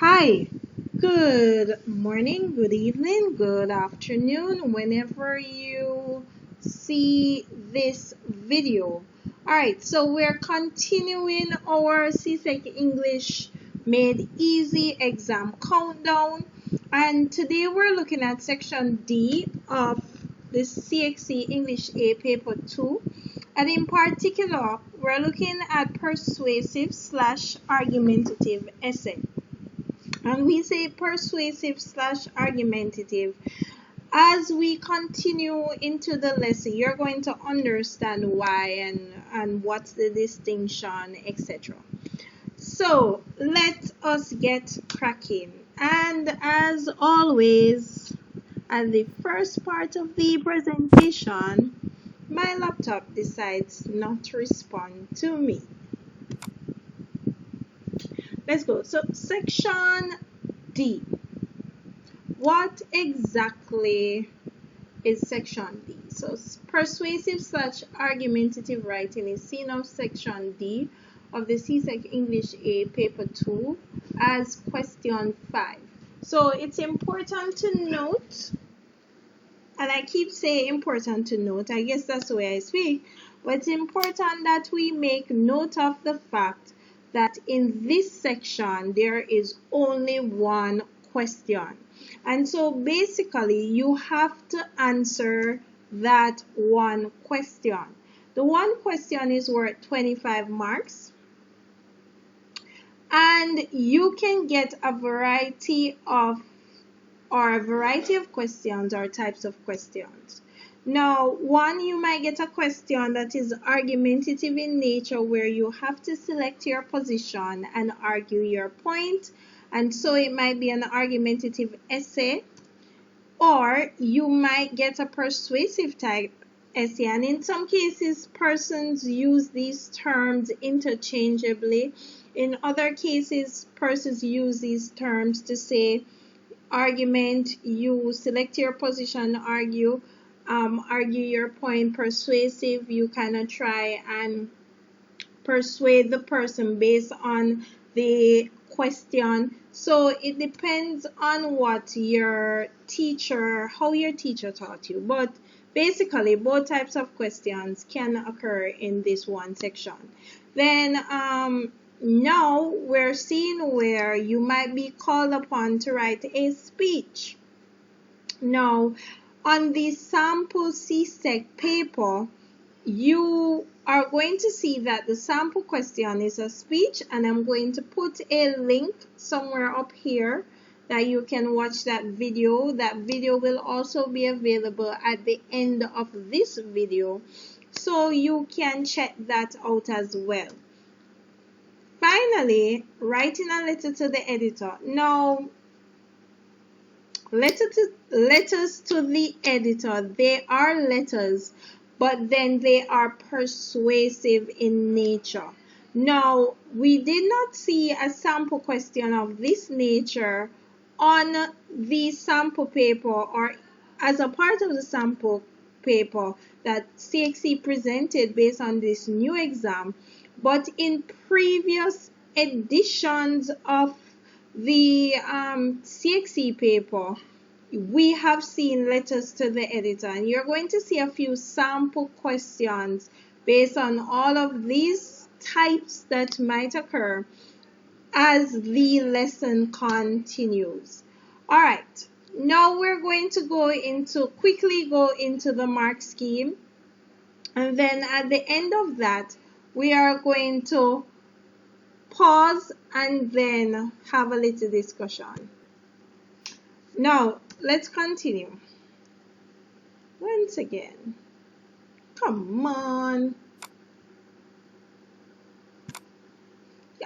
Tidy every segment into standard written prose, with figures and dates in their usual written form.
Hi, good morning, good evening, good afternoon, whenever you see this video. Alright, so we're continuing our CSEC English Made Easy exam countdown, and today we're looking at section D of the CXC English A paper 2, and in particular we're looking at persuasive / argumentative essay. And we say persuasive / argumentative. As we continue into the lesson, you're going to understand why and what's the distinction, etc. So let us get cracking. And as always, at the first part of the presentation, my laptop decides not to respond to me. Let's go. So section D. What exactly is section D? So persuasive / argumentative writing is seen of section D of the CSEC English A paper 2 as question 5. So it's important to note, and I keep saying important to note, I guess that's the way I speak, but it's important that we make note of the fact that in this section there is only one question, and so basically you have to answer that one question. The one question is worth 25 marks, and you can get a variety of questions or types of questions. Now, one, you might get a question that is argumentative in nature, where you have to select your position and argue your point, and so it might be an argumentative essay. Or you might get a persuasive type essay, and in some cases persons use these terms interchangeably. In other cases, persons use these terms to say argument, you select your position, argue your point. Persuasive, you kind of try and persuade the person based on the question. So it depends on what your teacher, how your teacher taught you, but basically both types of questions can occur in this one section. Then now we're seeing where you might be called upon to write a speech. Now, on the sample CSEC paper, you are going to see that the sample question is a speech, and I'm going to put a link somewhere up here that you can watch that video. That video will also be available at the end of this video, so you can check that out as well. Finally, writing a letter to the editor. Now, letters to the editor, they are letters, but then they are persuasive in nature. Now, we did not see a sample question of this nature on the sample paper or as a part of the sample paper that CXC presented based on this new exam, but in previous editions of the CXC paper, we have seen letters to the editor, and you're going to see a few sample questions based on all of these types that might occur as the lesson continues. All right, now we're going to quickly go into the mark scheme, and then at the end of that we are going to pause and then have a little discussion. Now, let's continue. Once again, come on.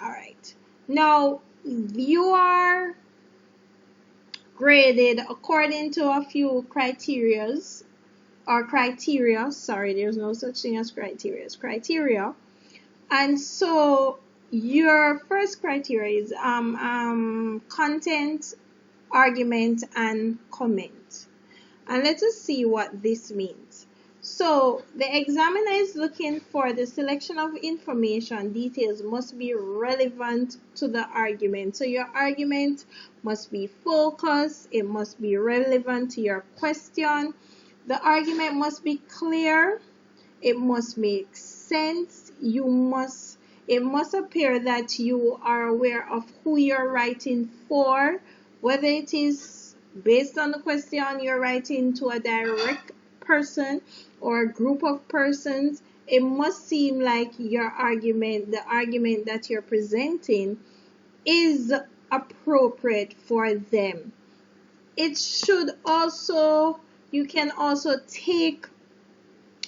All right. Now, you are graded according to a few criteria. Sorry, there's no such thing as criteria. And so your first criteria is content, argument, and comment. And let us see what this means. So the examiner is looking for the selection of information details must be relevant to the argument. So your argument must be focused, it must be relevant to your question. The argument must be clear, it must make sense. It must appear that you are aware of who you're writing for, whether it is based on the question you're writing to a direct person or a group of persons. It must seem like the argument that you're presenting is appropriate for them. It should also, you can also take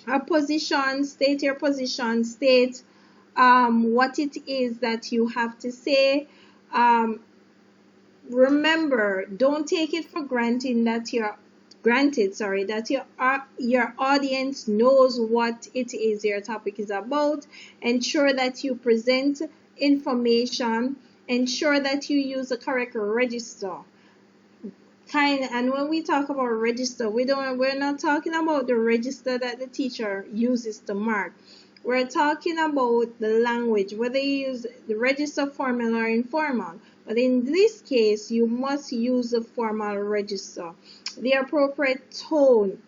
a position, state your position, state what it is that you have to say. Remember, don't take it for granted that your audience knows what it is your topic is about. Ensure that you present information. Ensure that you use the correct register. And when we talk about register, we're not talking about the register that the teacher uses to mark. We're talking about the language, whether you use the register formal or informal. But in this case, you must use the formal register, the appropriate tone.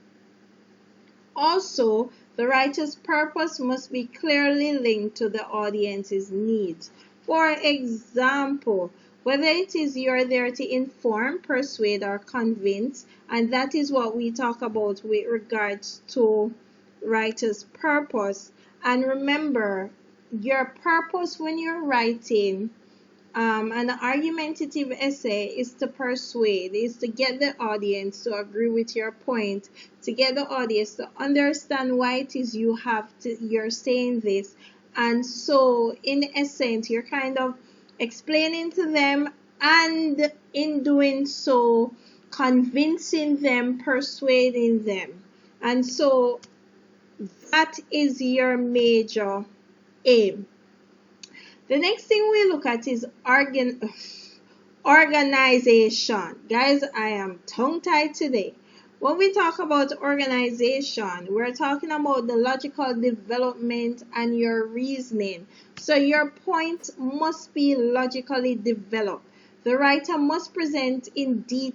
Also, the writer's purpose must be clearly linked to the audience's needs. For example, whether it is you're there to inform, persuade, or convince, and that is what we talk about with regards to writer's purpose. And remember, your purpose when you're writing an argumentative essay is to persuade, is to get the audience to agree with your point, to get the audience to understand why it is you're saying this. And so, in essence, you're kind of explaining to them, and in doing so, convincing them, persuading them. And so, that is your major aim. The next thing we look at is organization. Guys, I am tongue-tied today. When we talk about organization, we're talking about the logical development and your reasoning. So your point must be logically developed. The writer must present in the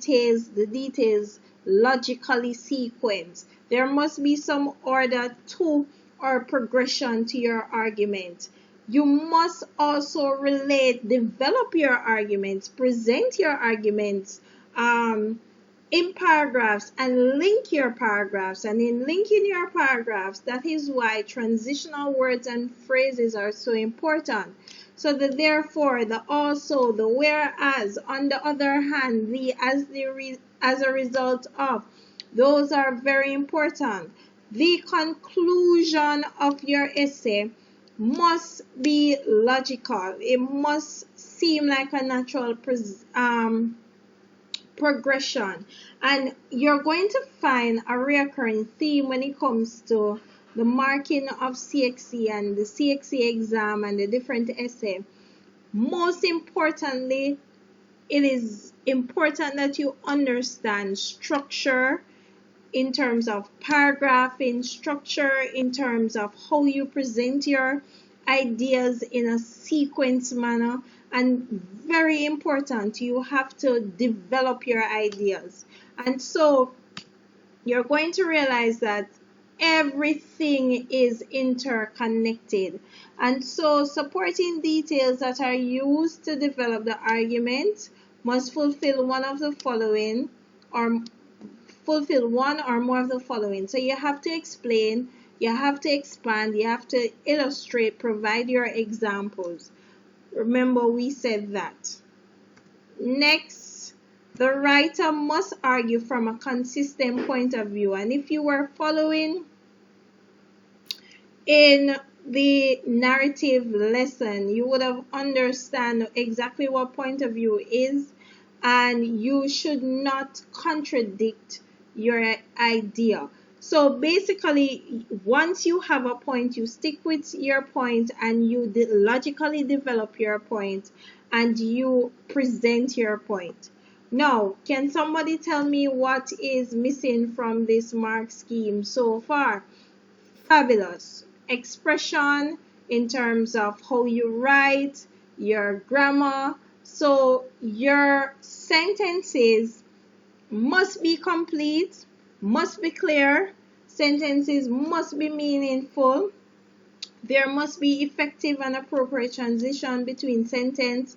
details logically sequenced. There must be some order to or progression to your argument. You must also develop your arguments, present your arguments in paragraphs, and link your paragraphs. And in linking your paragraphs, that is why transitional words and phrases are so important. So the therefore, the also, the whereas, on the other hand, the as a result of, those are very important. The conclusion of your essay must be logical. It must seem like a natural progression. And you're going to find a recurring theme when it comes to the marking of CXE and the CXE exam and the different essay. Most importantly, it is important that you understand structure in terms of paragraphing, structure in terms of how you present your ideas in a sequence manner, and very important, you have to develop your ideas. And so you're going to realize that everything is interconnected. And so supporting details that are used to develop the argument must fulfill one of the following, or fulfill one or more of the following. So you have to explain, you have to expand, you have to illustrate, provide your examples. Remember, we said that. Next, the writer must argue from a consistent point of view. And if you were following in the narrative lesson, you would have understand exactly what point of view is, and you should not contradict your idea. So basically, once you have a point, you stick with your point and you logically develop your point and you present your point. Now, can somebody tell me what is missing from this mark scheme so far? fabulous. Expression in terms of how you write, your grammar. So your sentences must be complete, must be clear, sentences must be meaningful. There must be effective and appropriate transition between sentences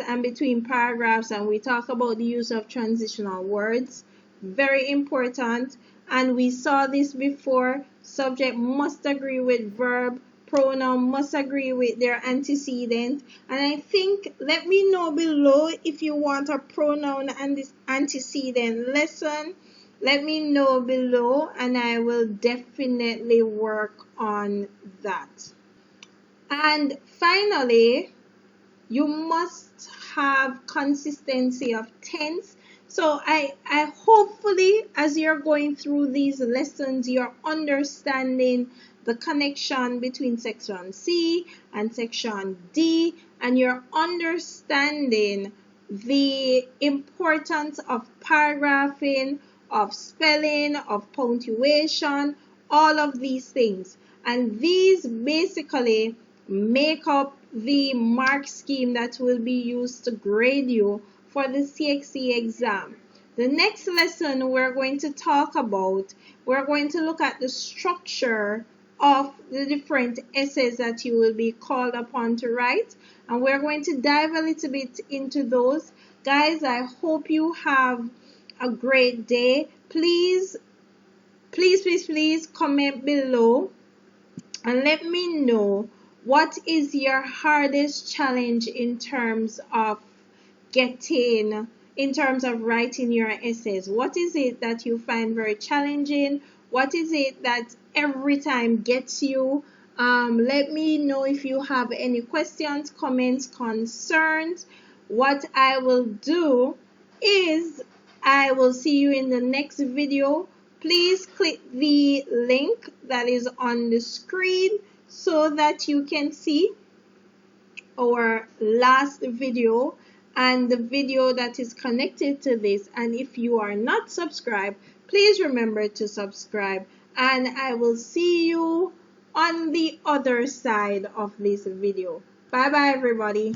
and between paragraphs, and we talk about the use of transitional words. Very important. And we saw this before. Subject must agree with verb. Pronoun must agree with their antecedent. And I think, let me know below if you want a pronoun and this antecedent lesson. Let me know below and I will definitely work on that. And finally, you must have consistency of tense. So I hopefully, as you're going through these lessons, you're understanding the connection between section C and section D, and you're understanding the importance of paragraphing, of spelling, of punctuation, all of these things. And these basically make up the mark scheme that will be used to grade you for the CXC exam. The next lesson we're going to talk about, we're going to look at the structure of the different essays that you will be called upon to write, and we're going to dive a little bit into those. Guys, I hope you have a great day. Please comment below and let me know what is your hardest challenge in terms of writing your essays. What is it that you find very challenging? What is it that every time gets you? Let me know if you have any questions, comments, concerns. What I will do is I will see you in the next video. Please click the link that is on the screen so that you can see our last video and the video that is connected to this. And if you are not subscribed, please remember to subscribe, and I will see you on the other side of this video. Bye bye everybody.